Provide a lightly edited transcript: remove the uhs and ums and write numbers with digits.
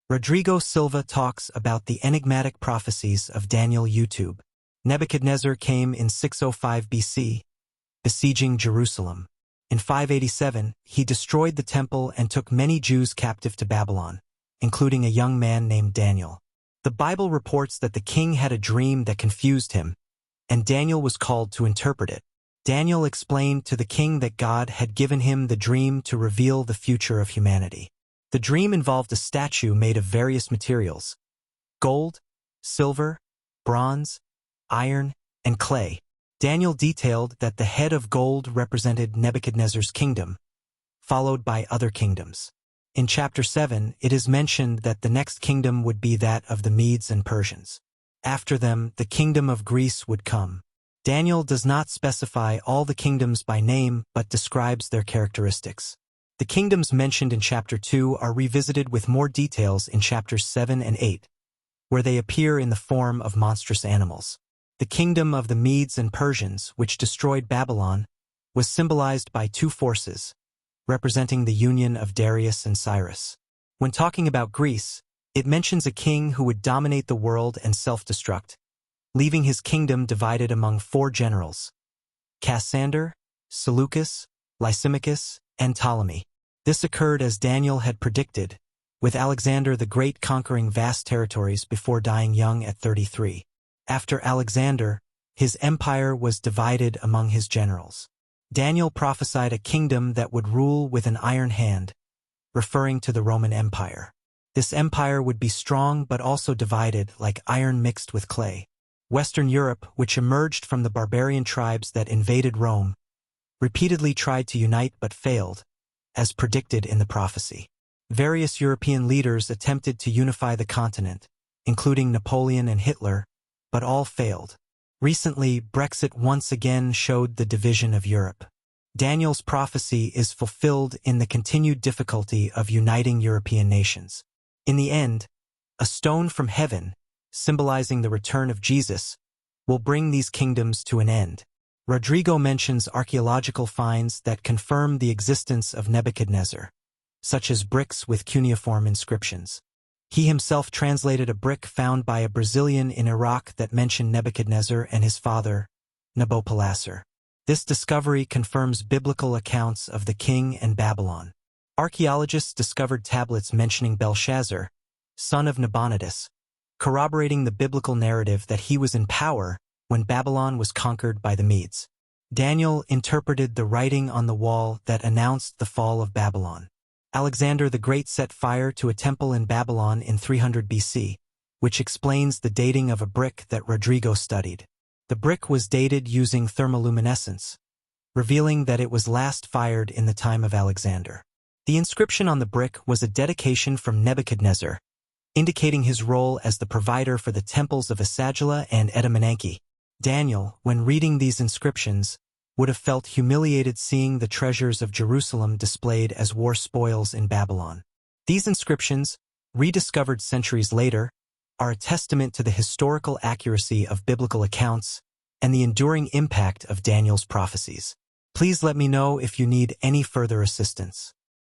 Rodrigo Silva talks about the enigmatic prophecies of Daniel. YouTube. Nebuchadnezzar came in 605 BC, besieging Jerusalem. In 587, he destroyed the temple and took many Jews captive to Babylon, including a young man named Daniel. The Bible reports that the king had a dream that confused him, and Daniel was called to interpret it. Daniel explained to the king that God had given him the dream to reveal the future of humanity. The dream involved a statue made of various materials: gold, silver, bronze, iron, and clay. Daniel detailed that the head of gold represented Nebuchadnezzar's kingdom, followed by other kingdoms. In chapter 7, it is mentioned that the next kingdom would be that of the Medes and Persians. After them, the kingdom of Greece would come. Daniel does not specify all the kingdoms by name but describes their characteristics. The kingdoms mentioned in chapter 2 are revisited with more details in chapters 7 and 8, where they appear in the form of monstrous animals. The kingdom of the Medes and Persians, which destroyed Babylon, was symbolized by two forces, representing the union of Darius and Cyrus. When talking about Greece, it mentions a king who would dominate the world and self-destruct, leaving his kingdom divided among four generals: Cassander, Seleucus, Lysimachus, and Ptolemy. This occurred as Daniel had predicted, with Alexander the Great conquering vast territories before dying young at 33. After Alexander, his empire was divided among his generals. Daniel prophesied a kingdom that would rule with an iron hand, referring to the Roman Empire. This empire would be strong but also divided like iron mixed with clay. Western Europe, which emerged from the barbarian tribes that invaded Rome, repeatedly tried to unite but failed, as predicted in the prophecy. Various European leaders attempted to unify the continent, including Napoleon and Hitler, but all failed. Recently, Brexit once again showed the division of Europe. Daniel's prophecy is fulfilled in the continued difficulty of uniting European nations. In the end, a stone from heaven, symbolizing the return of Jesus, will bring these kingdoms to an end. Rodrigo mentions archaeological finds that confirm the existence of Nebuchadnezzar, such as bricks with cuneiform inscriptions. He himself translated a brick found by a Brazilian in Iraq that mentioned Nebuchadnezzar and his father, Nabopolassar. This discovery confirms biblical accounts of the king and Babylon. Archaeologists discovered tablets mentioning Belshazzar, son of Nabonidus, corroborating the biblical narrative that he was in power when Babylon was conquered by the Medes. Daniel interpreted the writing on the wall that announced the fall of Babylon. Alexander the Great set fire to a temple in Babylon in 300 BC, which explains the dating of a brick that Rodrigo studied. The brick was dated using thermoluminescence, revealing that it was last fired in the time of Alexander. The inscription on the brick was a dedication from Nebuchadnezzar, indicating his role as the provider for the temples of Esagila and Etemenanke. Daniel, when reading these inscriptions, would have felt humiliated seeing the treasures of Jerusalem displayed as war spoils in Babylon. These inscriptions, rediscovered centuries later, are a testament to the historical accuracy of biblical accounts and the enduring impact of Daniel's prophecies. Please let me know if you need any further assistance.